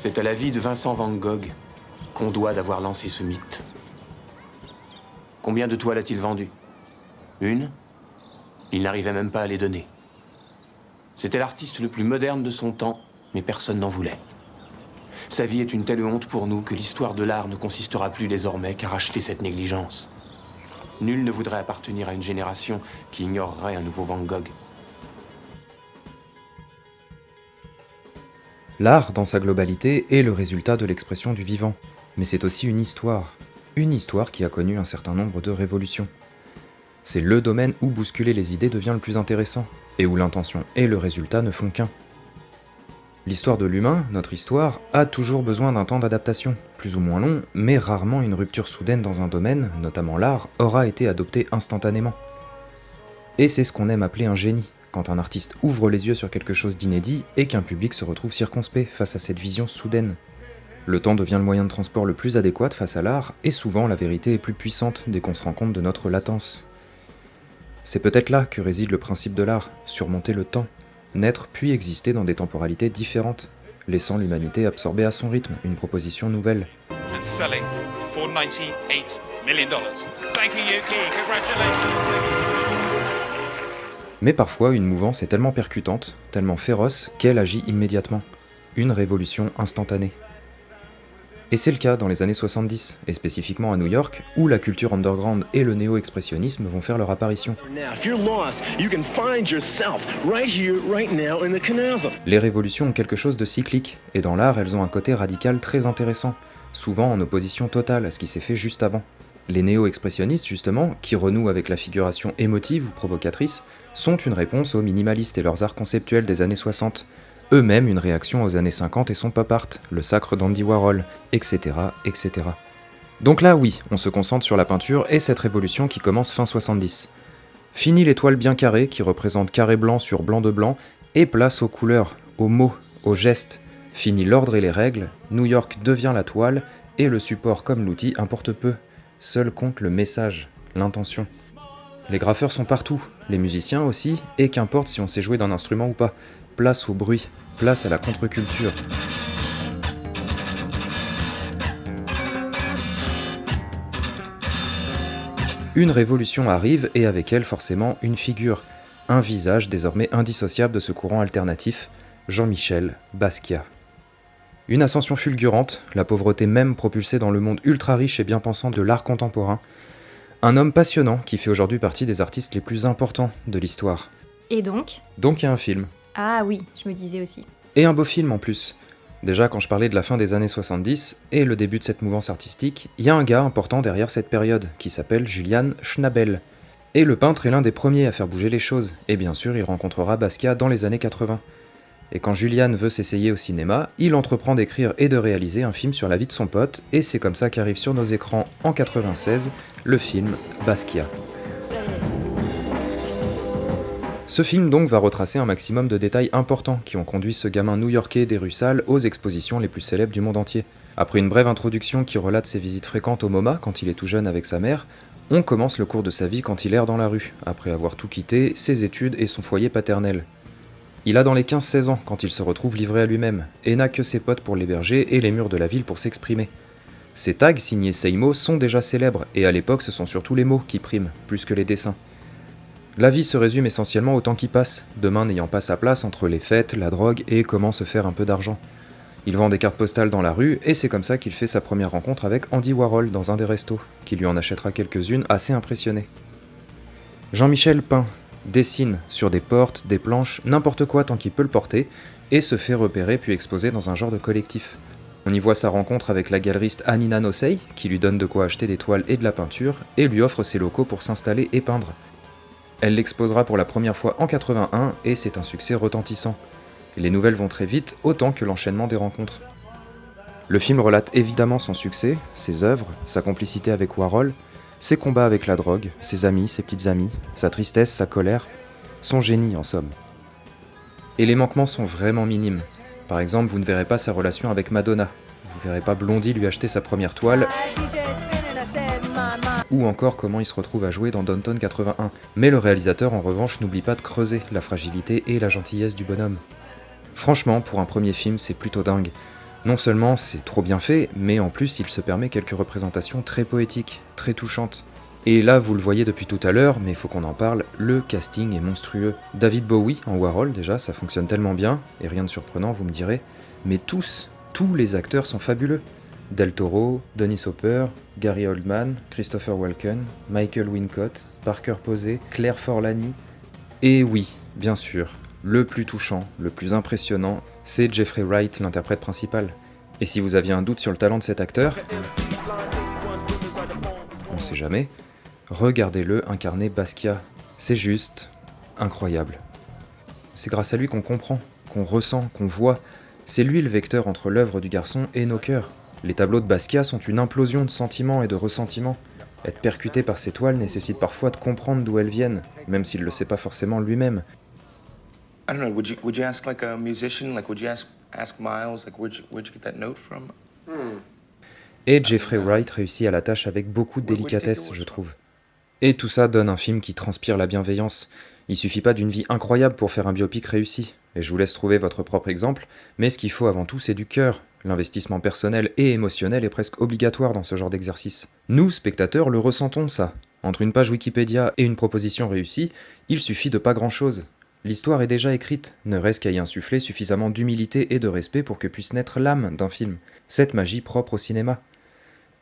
C'est à la vie de Vincent Van Gogh qu'on doit d'avoir lancé ce mythe. Combien de toiles a-t-il vendu? Une? Il n'arrivait même pas à les donner. C'était l'artiste le plus moderne de son temps, mais personne n'en voulait. Sa vie est une telle honte pour nous que l'histoire de l'art ne consistera plus désormais qu'à racheter cette négligence. Nul ne voudrait appartenir à une génération qui ignorerait un nouveau Van Gogh. L'art, dans sa globalité, est le résultat de l'expression du vivant, mais c'est aussi une histoire qui a connu un certain nombre de révolutions. C'est le domaine où bousculer les idées devient le plus intéressant, et où l'intention et le résultat ne font qu'un. L'histoire de l'humain, notre histoire, a toujours besoin d'un temps d'adaptation, plus ou moins long, mais rarement une rupture soudaine dans un domaine, notamment l'art, aura été adoptée instantanément. Et c'est ce qu'on aime appeler un génie, quand un artiste ouvre les yeux sur quelque chose d'inédit et qu'un public se retrouve circonspect face à cette vision soudaine. Le temps devient le moyen de transport le plus adéquat face à l'art, et souvent la vérité est plus puissante dès qu'on se rend compte de notre latence. C'est peut-être là que réside le principe de l'art, surmonter le temps, naître puis exister dans des temporalités différentes, laissant l'humanité absorber à son rythme une proposition nouvelle. And selling for $98 million. Thank you, Yuki. Congratulations. Mais parfois, une mouvance est tellement percutante, tellement féroce, qu'elle agit immédiatement. Une révolution instantanée. Et c'est le cas dans les années 70, et spécifiquement à New York, où la culture underground et le néo-expressionnisme vont faire leur apparition. Les révolutions ont quelque chose de cyclique, et dans l'art, elles ont un côté radical très intéressant, souvent en opposition totale à ce qui s'est fait juste avant. Les néo-expressionnistes, justement, qui renouent avec la figuration émotive ou provocatrice, sont une réponse aux minimalistes et leurs arts conceptuels des années 60, eux-mêmes une réaction aux années 50 et son pop art, le sacre d'Andy Warhol, etc., etc. Donc là, oui, on se concentre sur la peinture et cette révolution qui commence fin 70. Fini les toiles bien carrées qui représentent carré blanc sur blanc de blanc, et place aux couleurs, aux mots, aux gestes. Fini l'ordre et les règles, New York devient la toile, et le support comme l'outil importe peu. Seul compte le message, l'intention. Les graffeurs sont partout, les musiciens aussi, et qu'importe si on sait jouer d'un instrument ou pas. Place au bruit, place à la contre-culture. Une révolution arrive et avec elle forcément une figure, un visage désormais indissociable de ce courant alternatif, Jean-Michel Basquiat. Une ascension fulgurante, la pauvreté même propulsée dans le monde ultra riche et bien pensant de l'art contemporain. Un homme passionnant qui fait aujourd'hui partie des artistes les plus importants de l'histoire. Et donc Donc il y a un film. Ah oui, je me disais aussi. Et un beau film en plus. Déjà quand je parlais de la fin des années 70 et le début de cette mouvance artistique, il y a un gars important derrière cette période qui s'appelle Julian Schnabel. Et le peintre est l'un des premiers à faire bouger les choses, et bien sûr il rencontrera Basquiat dans les années 80. Et quand Julian veut s'essayer au cinéma, il entreprend d'écrire et de réaliser un film sur la vie de son pote, et c'est comme ça qu'arrive sur nos écrans en 96 le film Basquiat. Ce film donc va retracer un maximum de détails importants qui ont conduit ce gamin new-yorkais des rues sales aux expositions les plus célèbres du monde entier. Après une brève introduction qui relate ses visites fréquentes au MoMA quand il est tout jeune avec sa mère, on commence le cours de sa vie quand il erre dans la rue, après avoir tout quitté, ses études et son foyer paternel. Il a dans les 15-16 ans quand il se retrouve livré à lui-même, et n'a que ses potes pour l'héberger et les murs de la ville pour s'exprimer. Ses tags signés Seimo sont déjà célèbres, et à l'époque ce sont surtout les mots qui priment, plus que les dessins. La vie se résume essentiellement au temps qui passe, demain n'ayant pas sa place entre les fêtes, la drogue et comment se faire un peu d'argent. Il vend des cartes postales dans la rue, et c'est comme ça qu'il fait sa première rencontre avec Andy Warhol dans un des restos, qui lui en achètera quelques-unes assez impressionnées. Jean-Michel peint, dessine sur des portes, des planches, n'importe quoi tant qu'il peut le porter, et se fait repérer puis exposer dans un genre de collectif. On y voit sa rencontre avec la galeriste Anina Nosei, qui lui donne de quoi acheter des toiles et de la peinture, et lui offre ses locaux pour s'installer et peindre. Elle l'exposera pour la première fois en 81, et c'est un succès retentissant. Les nouvelles vont très vite, autant que l'enchaînement des rencontres. Le film relate évidemment son succès, ses œuvres, sa complicité avec Warhol, ses combats avec la drogue, ses amis, ses petites amies, sa tristesse, sa colère, son génie en somme. Et les manquements sont vraiment minimes. Par exemple, vous ne verrez pas sa relation avec Madonna, vous verrez pas Blondie lui acheter sa première toile, ou encore comment il se retrouve à jouer dans Downton 81. Mais le réalisateur en revanche n'oublie pas de creuser la fragilité et la gentillesse du bonhomme. Franchement, pour un premier film, c'est plutôt dingue. Non seulement c'est trop bien fait, mais en plus il se permet quelques représentations très poétiques, très touchantes. Et là, vous le voyez depuis tout à l'heure, mais il faut qu'on en parle, le casting est monstrueux. David Bowie en Warhol, déjà, ça fonctionne tellement bien, et rien de surprenant, vous me direz, mais tous les acteurs sont fabuleux. Del Toro, Dennis Hopper, Gary Oldman, Christopher Walken, Michael Wincott, Parker Posey, Claire Forlani. Et oui, bien sûr, le plus touchant, le plus impressionnant, c'est Jeffrey Wright, l'interprète principal. Et si vous aviez un doute sur le talent de cet acteur, on sait jamais, regardez-le incarner Basquiat. C'est juste incroyable. C'est grâce à lui qu'on comprend, qu'on ressent, qu'on voit. C'est lui le vecteur entre l'œuvre du garçon et nos cœurs. Les tableaux de Basquiat sont une implosion de sentiments et de ressentiments. Être percuté par ces toiles nécessite parfois de comprendre d'où elles viennent, même s'il ne le sait pas forcément lui-même. I don't know. Would you ask like a musician? Like, would you ask Miles? Like, where'd you get that note from? Et Jeffrey Wright réussit à la tâche avec beaucoup de délicatesse, je trouve. Et tout ça donne un film qui transpire la bienveillance. Il suffit pas d'une vie incroyable pour faire un biopic réussi. Et je vous laisse trouver votre propre exemple, mais ce qu'il faut avant tout, c'est du cœur. L'investissement personnel et émotionnel est presque obligatoire dans ce genre d'exercice. Nous, spectateurs, le ressentons, ça. Entre une page Wikipédia et une proposition réussie, il suffit de pas grand-chose. L'histoire est déjà écrite, ne reste qu'à y insuffler suffisamment d'humilité et de respect pour que puisse naître l'âme d'un film, cette magie propre au cinéma.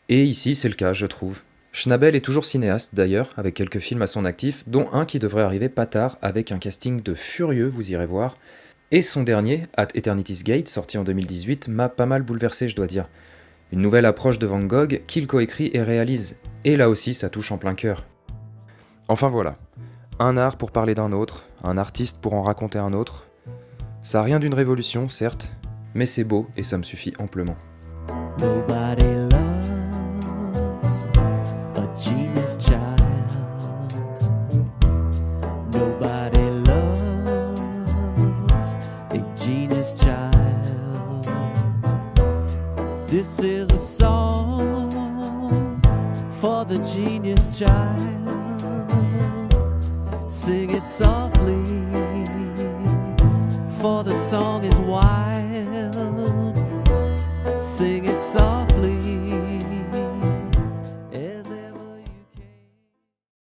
Et ici, c'est le cas, je trouve. Schnabel est toujours cinéaste, d'ailleurs, avec quelques films à son actif, dont un qui devrait arriver pas tard, avec un casting de furieux, vous irez voir. Et son dernier, At Eternity's Gate, sorti en 2018, m'a pas mal bouleversé, je dois dire. Une nouvelle approche de Van Gogh qu'il coécrit et réalise. Et là aussi, ça touche en plein cœur. Enfin voilà. Un art pour parler d'un autre, un artiste pour en raconter un autre. Ça a rien d'une révolution, certes, mais c'est beau et ça me suffit amplement. Nobody loves a genius child. Nobody loves a genius child. This is a song for the genius child. Sing it softly, for the song is wild.